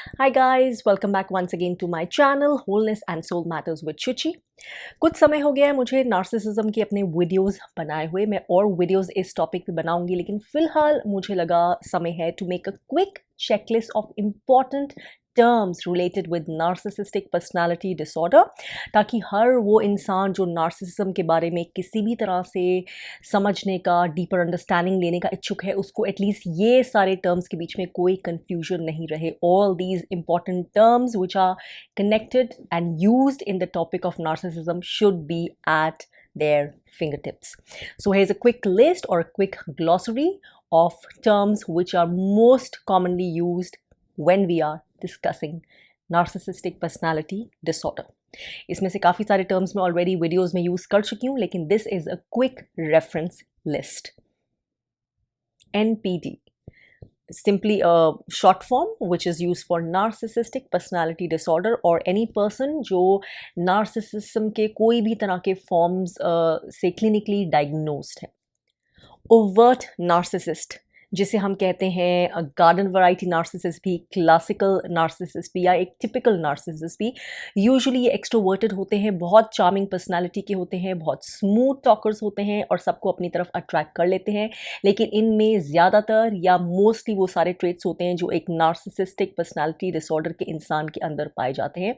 Hi guys, welcome back once again to my channel Wholeness and Soul Matters with Chuchi। कुछ समय हो गया है मुझे नार्सिसिज्म की अपने वीडियोस बनाए हुए। मैं और वीडियोस इस टॉपिक पे बनाऊंगी, लेकिन फिलहाल मुझे लगा समय है to make a quick checklist of important terms related with narcissistic personality disorder, ताकि हर वो इंसान जो नार्सिसिज्म के बारे में किसी भी तरह से समझने का, डीपर अंडरस्टैंडिंग लेने का इच्छुक है, उसको एटलीस्ट ये सारे टर्म्स के बीच में कोई कन्फ्यूजन नहीं रहे। All these important terms which are connected and used in the topic of narcissism should be at their fingertips. So here's a quick list or a quick glossary of terms which are most commonly used when we are discussing narcissistic personality disorder. इसमें से काफ़ी सारे terms मैं already videos में use कर चुकी हूँ, लेकिन this is a quick reference list. NPD, simply a short form which is used for narcissistic personality disorder or any person जो narcissism के कोई भी तरह के forms से clinically diagnosed है। overt narcissist, जिसे हम कहते हैं गार्डन वैरायटी नार्सिसिस्ट भी, क्लासिकल नार्सिसिस्ट भी, या एक टिपिकल नार्सिसिस्ट भी। यूजुअली ये एक्सट्रोवर्टेड होते हैं, बहुत चार्मिंग पर्सनालिटी के होते हैं, बहुत स्मूथ टॉकर्स होते हैं और सबको अपनी तरफ अट्रैक्ट कर लेते हैं। लेकिन इनमें ज़्यादातर या मोस्टली वो सारे ट्रेट्स होते हैं जो एक नार्सिसिस्टिक पर्सनालिटी डिसऑर्डर के इंसान के अंदर पाए जाते हैं।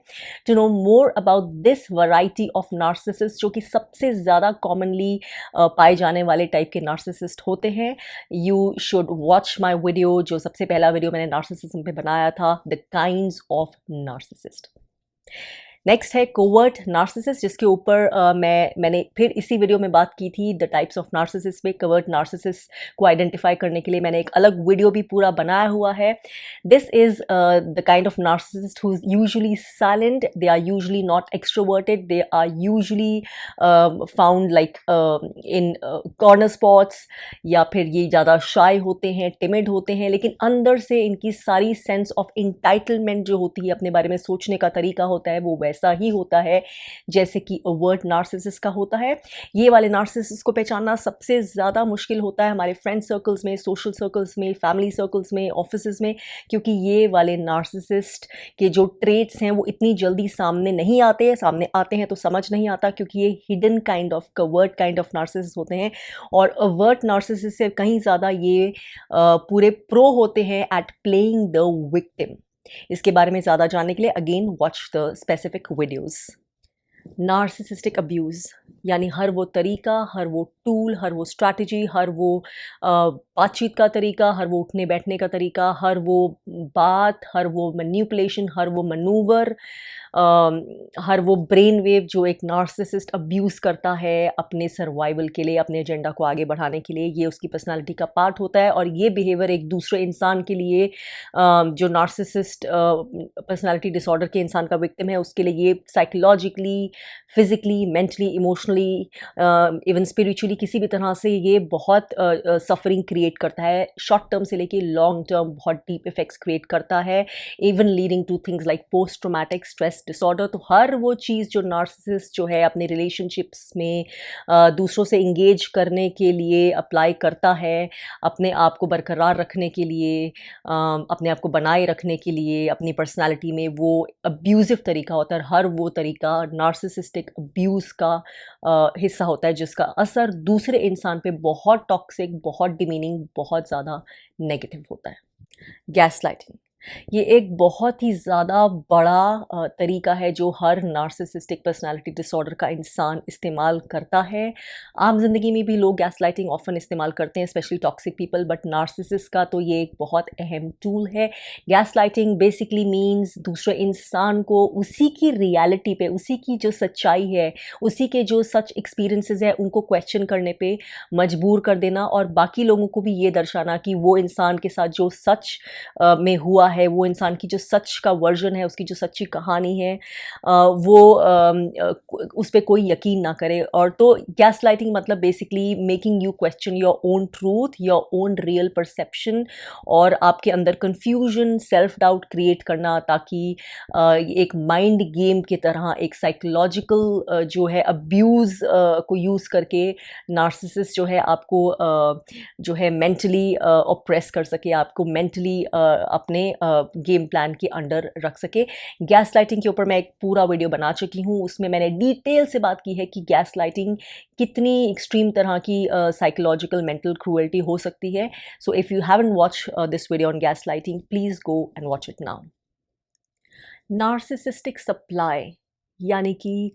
To know more about this variety of narcissist, जो कि सबसे ज़्यादा कॉमनली पाए जाने वाले टाइप के नार्सिसिस्ट होते हैं, you should watch my video, जो सबसे पहला वीडियो मैंने नार्सिसिज्म पे बनाया था, the kinds of narcissist. Next है कोवर्ट नार्सिसिस्ट, जिसके ऊपर मैंने फिर इसी वीडियो में बात की थी। द टाइप्स ऑफ नार्सिसिस्ट में कोवर्ट नार्सिसिस्ट को आइडेंटिफाई करने के लिए मैंने एक अलग वीडियो भी पूरा बनाया हुआ है। This is the kind of narcissist who is usually silent, they are usually not extroverted, they are usually found like in corner spots, या फिर ये ज़्यादा शाय होते हैं, टिमिड होते हैं, लेकिन अंदर से इनकी सारी सेंस ऑफ इंटाइटलमेंट जो होती है, अपने बारे में सोचने का तरीका होता है, वो वैसा ही होता है जैसे कि ओवर्ट नार्सिसिस्ट का होता है। ये वाले नार्सिसिस्ट को पहचानना सबसे ज़्यादा मुश्किल होता है हमारे फ्रेंड सर्कल्स में, सोशल सर्कल्स में, फैमिली सर्कल्स में, ऑफिसेज में, क्योंकि ये वाले नार्सिसिस्ट के जो ट्रेट्स हैं वो इतनी जल्दी सामने नहीं आते हैं। सामने आते हैं तो समझ नहीं आता, क्योंकि ये hidden kind of, covert kind of narcissist होते हैं। और ओवर्ट नार्सिसिस्ट से कहीं ज़्यादा ये पूरे प्रो होते हैं एट प्लेइंग द विक्टिम। इसके बारे में ज़्यादा जानने के लिए again watch the specific videos. Narcissistic abuse, यानी हर वो तरीका, हर वो टूल, हर वो स्ट्रैटेजी, हर वो बातचीत का तरीका, हर वो उठने बैठने का तरीका, हर वो बात, हर वो मैनिपुलेशन, हर वो मनूवर, हर वो ब्रेन वेव जो एक नार्सिसिस्ट अब्यूज़ करता है अपने सर्वाइवल के लिए, अपने एजेंडा को आगे बढ़ाने के लिए, ये उसकी पर्सनालिटी का पार्ट होता है। और ये बिहेवियर एक दूसरे इंसान के लिए, जो नार्सिसिस्ट पर्सनालिटी डिसऑर्डर के इंसान का विक्टिम है, उसके लिए ये psychologically, physically, mentally, emotionally, even spiritually, किसी भी तरह से ये बहुत सफरिंग क्रिएट करता है। शॉर्ट टर्म से लेके लॉन्ग टर्म बहुत डीप इफेक्ट्स क्रिएट करता है, even leading two things like post traumatic stress disorder. तो हर वो चीज़ जो नार्सिसिस्ट जो है अपने रिलेशनशिप्स में दूसरों से इंगेज करने के लिए अप्लाई करता है, अपने आप को बरकरार रखने के लिए, अपने आप को बनाए रखने के लिए, अपनी पर्सनालिटी में, वो अब्यूज़िव तरीका होता है। हर वो तरीका नार्सिसिस्टिक अब्यूज़ का हिस्सा होता है, जिसका असर दूसरे इंसान पे बहुत टॉक्सिक, बहुत डिमीनिंग, बहुत ज़्यादा नेगेटिव होता है। गैसलाइटिंग, ये एक बहुत ही ज़्यादा बड़ा तरीका है जो हर नार्सिसिस्टिक पर्सनालिटी डिसऑर्डर का इंसान इस्तेमाल करता है। आम ज़िंदगी में भी लोग गैसलाइटिंग ऑफन इस्तेमाल करते हैं, specially toxic people, but narcissist का तो ये एक बहुत अहम टूल है। गैसलाइटिंग बेसिकली मीन्स दूसरे इंसान को उसी की रियलिटी पे, उसी की जो सच्चाई है, उसी के जो सच एक्सपीरियंसेस है, उनको क्वेश्चन करने पे मजबूर कर देना, और बाकी लोगों को भी ये दर्शाना कि वो इंसान के साथ जो सच में हुआ है, वो इंसान की जो सच का वर्जन है, उसकी जो सच्ची कहानी है, वो उस पर कोई यकीन ना करे। और तो गैसलाइटिंग मतलब basically making you question your own truth, your own real perception, और आपके अंदर कंफ्यूजन, सेल्फ डाउट क्रिएट करना, ताकि एक माइंड गेम की तरह, एक साइकोलॉजिकल जो है अब्यूज़ को यूज़ करके नार्सिसिस्ट जो है आपको जो है मेंटली ऑप्रेस कर सके, आपको मेंटली अपने गेम प्लान के अंडर रख सके। गैस लाइटिंग के ऊपर मैं एक पूरा वीडियो बना चुकी हूँ, उसमें मैंने डिटेल से बात की है कि गैस लाइटिंग कितनी एक्सट्रीम तरह की साइकोलॉजिकल मेंटल क्रूअल्टी हो सकती है। So if you haven't watch this video on gas lighting, please go and watch it now. Narcissistic supply यानी कि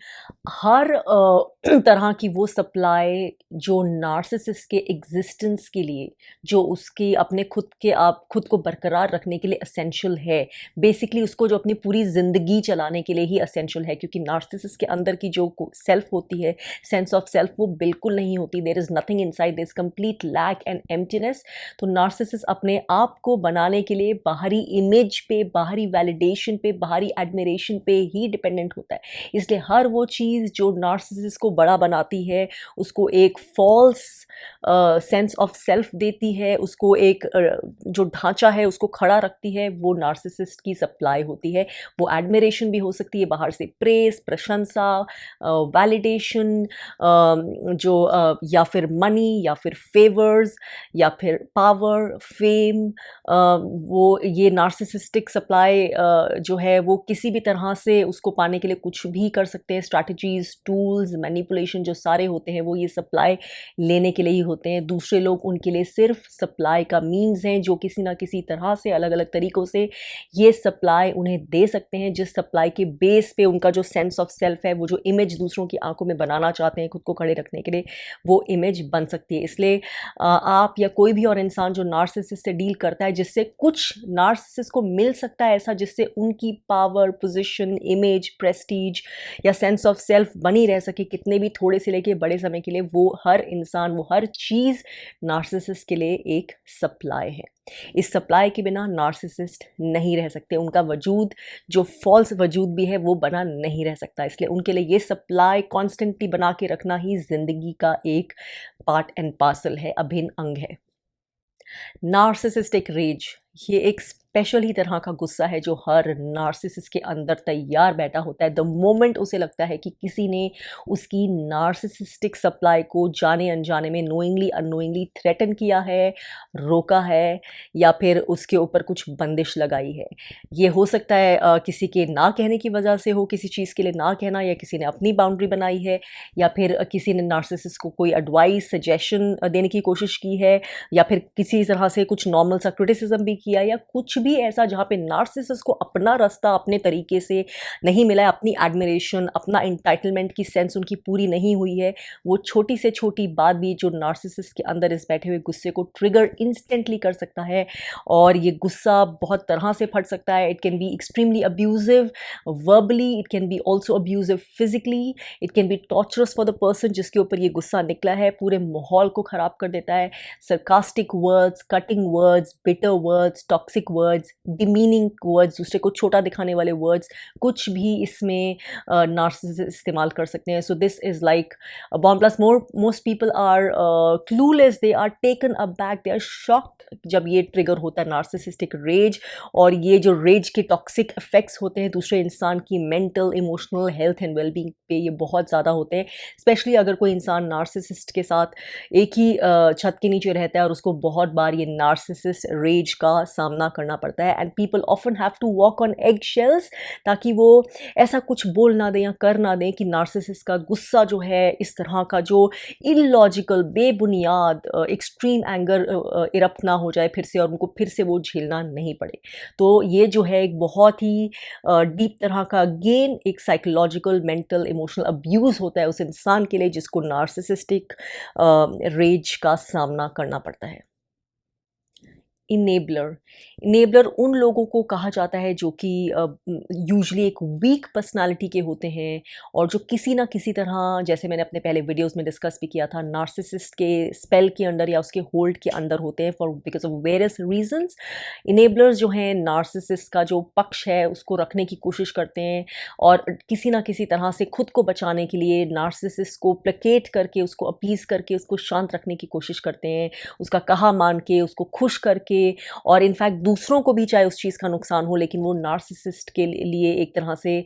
हर तरह की वो सप्लाई जो नार्सिसिस्ट के एग्जिस्टेंस के लिए, जो उसके अपने खुद को बरकरार रखने के लिए एसेंशियल है, बेसिकली उसको जो अपनी पूरी ज़िंदगी चलाने के लिए ही एसेंशियल है, क्योंकि नार्सिसिस्ट के अंदर की जो सेल्फ होती है, सेंस ऑफ सेल्फ, वो बिल्कुल नहीं होती। There is nothing inside, there is complete lack and emptiness. तो नार्सिसिस्ट अपने आप को बनाने के लिए बाहरी इमेज पे, बाहरी वैलिडेशन पे, बाहरी एडमिरेशन पे ही डिपेंडेंट होता है। इसलिए हर वो चीज़ जो नार्सिसिस्ट को बड़ा बनाती है, उसको एक फॉल्स सेंस ऑफ सेल्फ देती है, उसको एक जो ढांचा है उसको खड़ा रखती है, वो नार्सिसिस्ट की सप्लाई होती है। वो एडमिरेशन भी हो सकती है, बाहर से प्रेस, प्रशंसा, वैलिडेशन, या फिर मनी, या फिर फेवर्स, या फिर पावर, फेम। वो ये नार्सिसिस्टिक सप्लाई जो है वो किसी भी तरह से उसको पाने के लिए कुछ भी कर सकते हैं। स्ट्रैटेजीज, टूल्स, मैनिपुलेशन जो सारे होते हैं वो ये सप्लाई लेने के लिए ही होते हैं। दूसरे लोग उनके लिए सिर्फ सप्लाई का मीन्स हैं, जो किसी ना किसी तरह से अलग अलग तरीक़ों से ये सप्लाई उन्हें दे सकते हैं, जिस सप्लाई के बेस पे उनका जो सेंस ऑफ सेल्फ है, वो जो इमेज दूसरों की आंखों में बनाना चाहते हैं खुद को खड़े रखने के लिए, वो इमेज बन सकती है। इसलिए आप या कोई भी और इंसान जो नार्सिसिस्ट से डील करता है, जिससे कुछ नार्सिसिस्ट को मिल सकता है ऐसा जिससे उनकी पावर, पोजीशन, इमेज, प्रेस्टीज या सेंस ऑफ सेल्फ बनी रह सके, कितने भी थोड़े से लेके बड़े समय के लिए, वो हर इंसान, वो हर चीज़ नार्सिसिस्ट के लिए एक सप्लाई है। इस सप्लाई के बिना नार्सिसिस्ट नहीं रह सकते। उनका वजूद, जो फॉल्स वजूद भी है, वो बना नहीं रह सकता। इसलिए उनके लिए ये सप्लाई कॉन्स्टेंटली बना के रखना ही ज़िंदगी का एक पार्ट एंड पार्सल है, अभिन्न अंग है। नार्सिसिस्टिक रेज ये एक स्पेशल ही तरह का गुस्सा है जो हर नार्सिसिस्ट के अंदर तैयार बैठा होता है। द मोमेंट उसे लगता है कि किसी ने उसकी नार्सिसिस्टिक सप्लाई को जाने अनजाने में, नोइंगली अननोइंगली थ्रेटन किया है, रोका है, या फिर उसके ऊपर कुछ बंदिश लगाई है। ये हो सकता है किसी के ना कहने की वजह से हो, किसी चीज़ के लिए ना कहना, या किसी ने अपनी बाउंड्री बनाई है, या फिर किसी ने नार्सिसिस्ट को कोई एडवाइस, सजेशन देने की कोशिश की है, या फिर किसी तरह से कुछ नॉर्मल सा क्रिटिसिज्म भी किया, या कुछ भी ऐसा जहाँ पे नार्सिसिस्ट को अपना रास्ता अपने तरीके से नहीं मिला है, अपनी एडमिरेशन, अपना इंटाइटलमेंट की सेंस उनकी पूरी नहीं हुई है। वो छोटी से छोटी बात भी जो नार्सिसिस्ट के अंदर इस बैठे हुए गुस्से को ट्रिगर इंस्टेंटली कर सकता है, और ये गुस्सा बहुत तरह से फट सकता है। It can be extremely abusive verbally, it can be also abusive physically, it can be torturers for the person जिसके ऊपर ये गुस्सा निकला है, पूरे माहौल को ख़राब कर देता है। Sarcastic words, cutting words, bitter words, toxic words, demeaning words, दूसरे को छोटा दिखाने वाले वर्ड्स, कुछ भी इसमें नार्सिसिस्ट इस्तेमाल कर सकते हैं। So this is like bomb plus most people are clueless, they are taken aback, they are shocked जब ये ट्रिगर होता है नार्सिसिस्टिक रेज। और ये जो रेज के टॉक्सिक इफेक्ट्स होते हैं दूसरे इंसान की mental, emotional health and wellbeing पे, ये बहुत ज़्यादा होते हैं। स्पेशली अगर कोई इंसान नार्सिसिस्ट के साथ एक ही छत के नीचे रहता है और उसको बहुत बार ये नार्सिसिस्ट रेज का सामना करना पड़ता है। And people often have to walk on egg shells, ताकि वो ऐसा कुछ बोल ना दें या कर ना दें कि नार्सिसिस्ट का गुस्सा जो है, इस तरह का जो इलॉजिकल, बेबुनियाद एक्सट्रीम एंगर इरप्ट ना हो जाए फिर से, और उनको फिर से वो झेलना नहीं पड़े। तो ये जो है एक बहुत ही डीप तरह का गेन, एक साइकोलॉजिकल, मेंटल, इमोशनल अब्यूज़ होता है उस इंसान के लिए जिसको नार्सिसिस्टिक रेज का सामना करना पड़ता है। इनेबलर उन लोगों को कहा जाता है जो कि यूजुअली एक वीक पर्सनालिटी के होते हैं, और जो किसी ना किसी तरह, जैसे मैंने अपने पहले वीडियोस में डिस्कस भी किया था, नार्सिसिस्ट के स्पेल के अंडर या उसके होल्ड के अंदर होते हैं for because of various reasons. Enablers जो हैं नार्सिसिस्ट का जो पक्ष है उसको रखने की कोशिश करते हैं, और किसी ना किसी तरह से खुद को बचाने के लिए नार्सिसिस्ट को प्लेकेट करके, उसको अपीज़ करके, उसको शांत रखने की कोशिश करते हैं, उसका कहा मान के, उसको खुश करके, सके और इनफैक्ट दूसरों को भी चाहे उस चीज़ का नुकसान हो, लेकिन वो नार्सिसिस्ट के लिए एक तरह से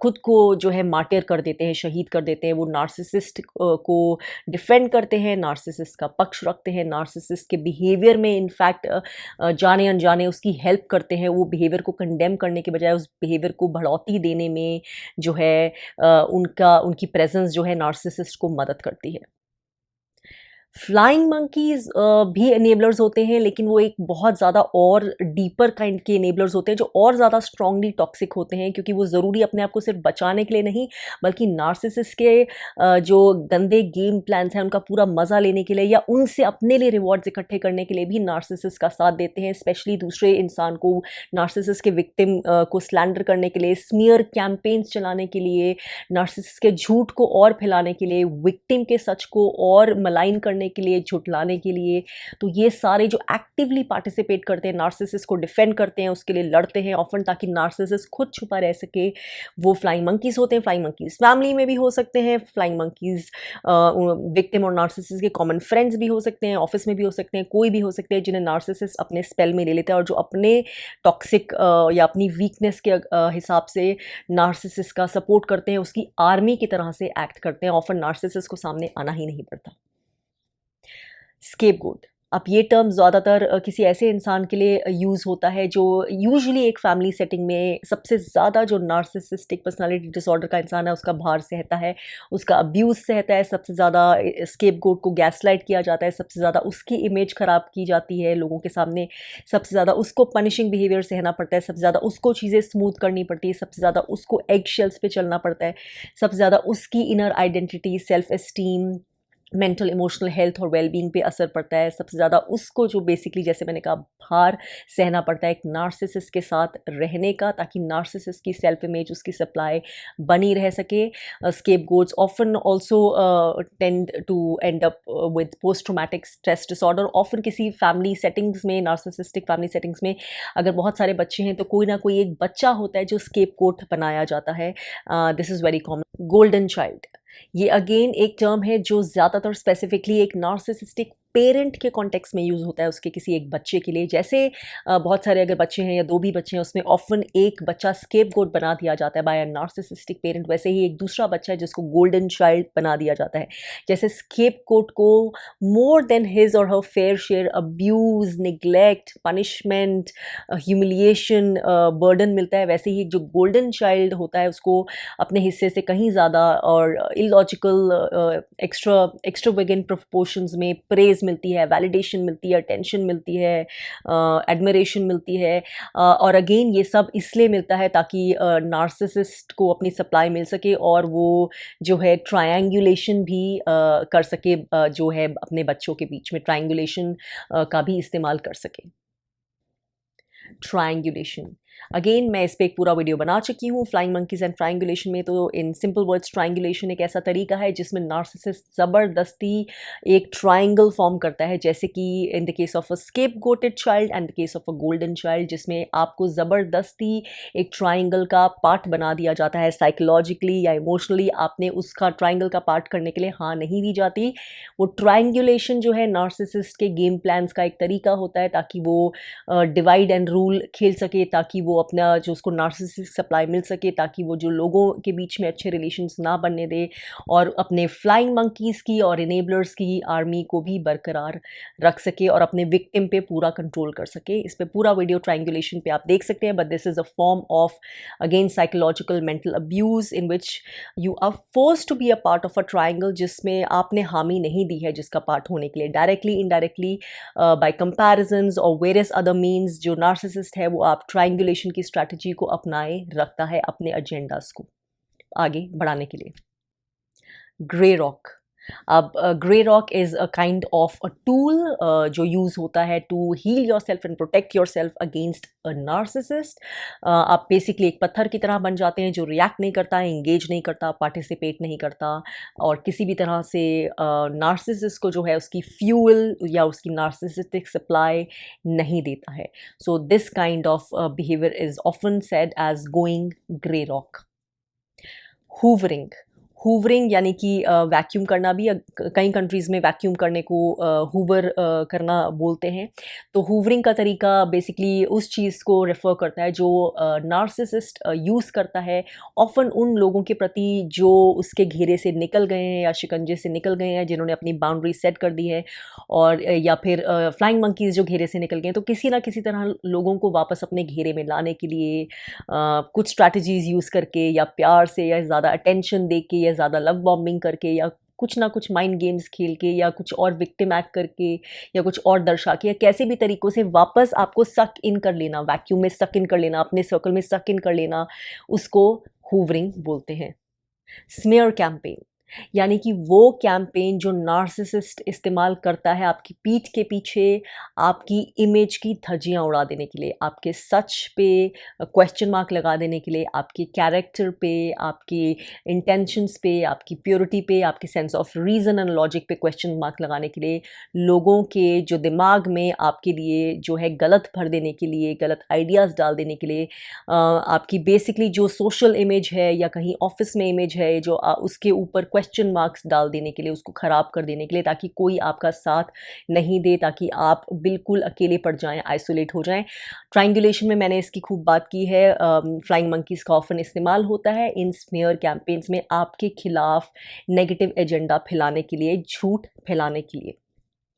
खुद को जो है मार्टिर कर देते हैं, शहीद कर देते हैं। वो नार्सिसिस्ट को डिफेंड करते हैं, नार्सिसिस्ट का पक्ष रखते हैं, नार्सिसिस्ट के बिहेवियर में इनफैक्ट जाने अनजाने उसकी हेल्प करते हैं। वो बिहेवियर को कंडेम करने के बजाय उस बिहेवियर को बढ़ोतरी देने में जो है उनकी प्रेजेंस जो है नार्सिसिस्ट को मदद करती है। फ्लाइंग मंकीज़ भी एनेबलर्स होते हैं, लेकिन वो एक बहुत ज़्यादा और डीपर काइंड के एनेबलर्स होते हैं जो और ज़्यादा स्ट्रांगली टॉक्सिक होते हैं, क्योंकि वो ज़रूरी अपने आप को सिर्फ बचाने के लिए नहीं, बल्कि नार्सिसिस्ट के जो गंदे गेम प्लान्स हैं उनका पूरा मज़ा लेने के लिए या उनसे अपने लिए रिवॉर्ड्स इकट्ठे करने के लिए भी नार्सिसिस्ट का साथ देते हैं। स्पेशली दूसरे इंसान को, नार्सिसिस्ट के विक्टिम को स्लैंडर करने के लिए, स्मीयर कैंपेन्स चलाने के लिए, नार्सिसिस्ट के झूठ को और फैलाने के लिए, विक्टिम के सच को और मलाइन करने के लिए, झुटलाने के लिए। तो ये सारे जो एक्टिवली पार्टिसिपेट करते हैं, नार्सिसिस्ट को डिफेंड करते हैं, उसके लिए लड़ते हैं ऑफन ताकि नार्सिसिस्ट खुद छुपा रह सके, वो फ्लाइंग मंकीज होते हैं। फ्लाइंग मंकीज फैमिली में भी हो सकते हैं, फ्लाइंग मंकीज विक्टिम और नार्सिसिस्ट के कॉमन फ्रेंड्स भी हो सकते हैं, ऑफिस में भी हो सकते हैं, कोई भी हो सकते हैं जिन्हें नार्सिसिस्ट अपने स्पेल में ले लेते हैं और जो अपने टॉक्सिक या अपनी वीकनेस के हिसाब से नार्सिसिस्ट का सपोर्ट करते हैं, उसकी आर्मी की तरह से एक्ट करते हैं। ऑफन नार्सिसिस्ट को सामने आना ही नहीं पड़ता। स्केपगोट, अब ये टर्म ज़्यादातर किसी ऐसे इंसान के लिए यूज़ होता है जो यूजुअली एक फैमिली सेटिंग में सबसे ज़्यादा जो नार्सिसिस्टिक पर्सनालिटी डिसऑर्डर का इंसान है उसका भार सहता है, उसका अब्यूज़ सहता है। सबसे ज़्यादा स्केपगोट को गैसलाइट किया जाता है, सबसे ज़्यादा उसकी इमेज ख़राब की जाती है लोगों के सामने, सबसे ज़्यादा उसको पनिशिंग बिहेवियर सहना पड़ता है, सबसे ज़्यादा उसको चीज़ें स्मूथ करनी पड़ती है, सबसे ज़्यादा उसको एग शेल्स पे चलना पड़ता है, सबसे ज़्यादा उसकी inner identity, self esteem, mental emotional health और वेलबींग पे असर पड़ता है। सबसे ज़्यादा उसको जो बेसिकली जैसे मैंने कहा भार सहना पड़ता है एक नार्सिसिस्ट के साथ रहने का, ताकि नार्सिसिस्ट की सेल्फ इमेज, उसकी सप्लाई बनी रह सके। Scapegoats often also tend to end up with post traumatic stress disorder. Often किसी फैमिली सेटिंग्स में, नार्सिसिस्टिक फैमिली सेटिंग्स में अगर बहुत सारे बच्चे हैं तो कोई ना कोई एक बच्चा होता है जो स्केपगोट बनाया जाता है। This is very common. Golden child, ये अगेन एक टर्म है जो ज़्यादातर स्पेसिफिकली एक नार्सिसिस्टिक पेरेंट के कॉन्टेक्स्ट में यूज़ होता है उसके किसी एक बच्चे के लिए। जैसे बहुत सारे अगर बच्चे हैं या दो भी बच्चे हैं उसमें ऑफन एक बच्चा स्केपगोट बना दिया जाता है बाय अ नार्सिसिस्टिक पेरेंट, वैसे ही एक दूसरा बच्चा है जिसको गोल्डन चाइल्ड बना दिया जाता है। जैसे स्केपगोट को मोर देन हिज और her fair share abuse, neglect, punishment, humiliation, burden मिलता है, वैसे ही जो गोल्डन चाइल्ड होता है उसको अपने हिस्से से कहीं ज़्यादा और इलॉजिकल एक्स्ट्रावेगेंट प्रोपोर्शंस में प्रेज मिलती है, वैलिडेशन मिलती है, अटेंशन मिलती है, एडमिरेशन मिलती है। और अगेन ये सब इसलिए मिलता है ताकि नार्सिसिस्ट को अपनी सप्लाई मिल सके और वो जो है ट्रायंगुलेशन भी कर सके, जो है अपने बच्चों के बीच में ट्रायंगुलेशन का भी इस्तेमाल कर सके। ट्रायंगुलेशन, अगेन मैं इस पर एक पूरा वीडियो बना चुकी हूँ फ्लाइंग मंकीज एंड ट्रायंगुलेशन में। तो इन सिंपल वर्ड्स ट्रायंगुलेशन एक ऐसा तरीका है जिसमें नार्सिसिस्ट ज़बरदस्ती एक ट्रायंगल फॉर्म करता है, जैसे कि in the case of a scapegoated child and the case of a golden child, जिसमें आपको ज़बरदस्ती एक ट्रायंगल का पार्ट बना दिया जाता है। साइकोलॉजिकली या इमोशनली आपने उसका ट्रायंगल का पार्ट करने के लिए हाँ नहीं दी जाती। वो ट्रायंगुलेशन जो है नार्सिसिस्ट के गेम प्लान्स का एक तरीका होता है ताकि वो डिवाइड एंड रूल खेल सके, ताकि वो अपना जो उसको नार्सिसिस्टिक सप्लाई मिल सके, ताकि वो जो लोगों के बीच में अच्छे रिलेशंस ना बनने दे और अपने फ्लाइंग मंकीज़ की और इनेबलर्स की आर्मी को भी बरकरार रख सके और अपने विक्टिम पे पूरा कंट्रोल कर सके। इस पे पूरा वीडियो ट्रायंगुलेशन पे आप देख सकते हैं। But this is a form of again psychological mental abuse in which you are forced to be a part of a triangle, जिसमें आपने हामी नहीं दी है जिसका पार्ट होने के लिए। डायरेक्टली इनडायरेक्टली बाय कंपैरिजंस और वेरियस अदर मीन्स जो नार्सिसिस्ट है वो आप ट्रायंगुलेशन की स्ट्रैटेजी को अपनाए रखता है अपने एजेंडास को आगे बढ़ाने के लिए। ग्रे रॉक, अब grey rock is a kind of a tool जो यूज़ होता है to heal your self and protect your self against a narcissist. आप बेसिकली एक पत्थर की तरह बन जाते हैं जो रिएक्ट नहीं करता, इंगेज नहीं करता, पार्टिसिपेट नहीं करता और किसी भी तरह से नार्सिसिस्ट को जो है उसकी फ्यूल या उसकी नार्सिसिस्टिक सप्लाई नहीं देता है। So this kind of behaviour is often said as going grey rock. Hoovering, hoovering यानी कि वैक्यूम करना भी कई कंट्रीज़ में वैक्यूम करने को हूवर करना बोलते हैं। तो हूवरिंग का तरीका बेसिकली उस चीज़ को रेफ़र करता है जो नार्सिसिस्ट यूज़ करता है, ऑफ़न उन लोगों के प्रति जो उसके घेरे से निकल गए हैं या शिकंजे से निकल गए हैं, जिन्होंने अपनी बाउंड्री सेट कर दी है, और या फिर फ्लाइंग मंकीज़ जो घेरे से निकल गए हैं। तो किसी न किसी तरह लोगों को वापस अपने घेरे में लाने के लिए कुछ स्ट्रैटेजीज़ यूज़ करके या प्यार से या ज़्यादा अटेंशन दे के या ज़्यादा लव बॉम्बिंग करके या कुछ ना कुछ माइंड गेम्स खेल के या कुछ और विक्टिम एक्ट करके या कुछ और दर्शा के या कैसे भी तरीक़ों से वापस आपको सक इन कर लेना, वैक्यूम में सक इन कर लेना, अपने सर्कल में सक इन कर लेना, उसको हूवरिंग बोलते हैं। स्मीयर कैंपेन यानी कि वो कैंपेन जो नार्सिसिस्ट इस्तेमाल करता है आपकी पीठ के पीछे आपकी इमेज की धज्जियां उड़ा देने के लिए, आपके सच पे क्वेश्चन मार्क लगा देने के लिए, आपके कैरेक्टर पे, आपके इंटेंशंस पे, आपकी प्योरिटी पे, आपके sense of reason and logic पे क्वेश्चन मार्क लगाने के लिए, लोगों के जो दिमाग में आपके लिए जो है गलत भर देने के लिए, गलत आइडियाज़ डाल देने के लिए, आपकी बेसिकली जो सोशल इमेज है या कहीं ऑफिस में इमेज है जो उसके ऊपर क्वेश्चन मार्क्स डाल देने के लिए, उसको ख़राब कर देने के लिए, ताकि कोई आपका साथ नहीं दे, ताकि आप बिल्कुल अकेले पड़ जाएं, आइसोलेट हो जाएं। ट्रायंगुलेशन में मैंने इसकी खूब बात की है। फ्लाइंग मंकीज़ का ऑफन इस्तेमाल होता है इन स्मीयर कैंपेन्स में आपके खिलाफ नेगेटिव एजेंडा फैलाने के लिए, झूठ फैलाने के लिए।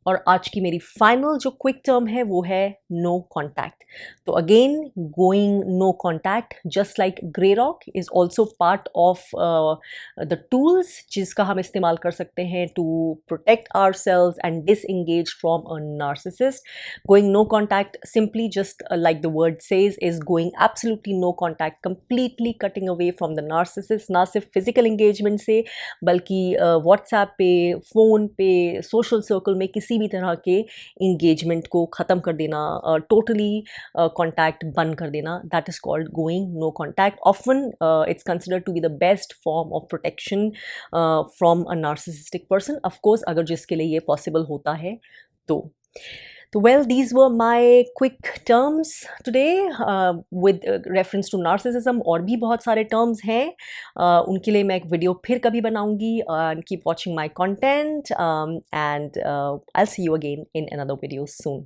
और आज की मेरी फाइनल जो क्विक टर्म है वो है नो कॉन्टैक्ट। तो again, going no contact just like grey rock is also part of the tools जिसका हम इस्तेमाल कर सकते हैं to protect our selves and disengage from a narcissist. Going no contact simply just like the word says is going absolutely no contact, completely cutting away from the narcissist, ना सिर्फ physical engagement से बल्कि WhatsApp पे, phone पे, social circle में किसी भी तरह के इंगेजमेंट को ख़त्म कर देना, टोटली कॉन्टैक्ट बंद कर देना। That is called going no contact. Often it's considered to be the best form of protection from a narcissistic person, of course अगर जिसके लिए ये पॉसिबल होता है तो। तो well, these were my quick terms today with reference to narcissism। और भी बहुत सारे terms हैं, उनके लिए मैं एक वीडियो फिर कभी बनाऊंगी। Keep watching my content and I'll see you again in another video soon।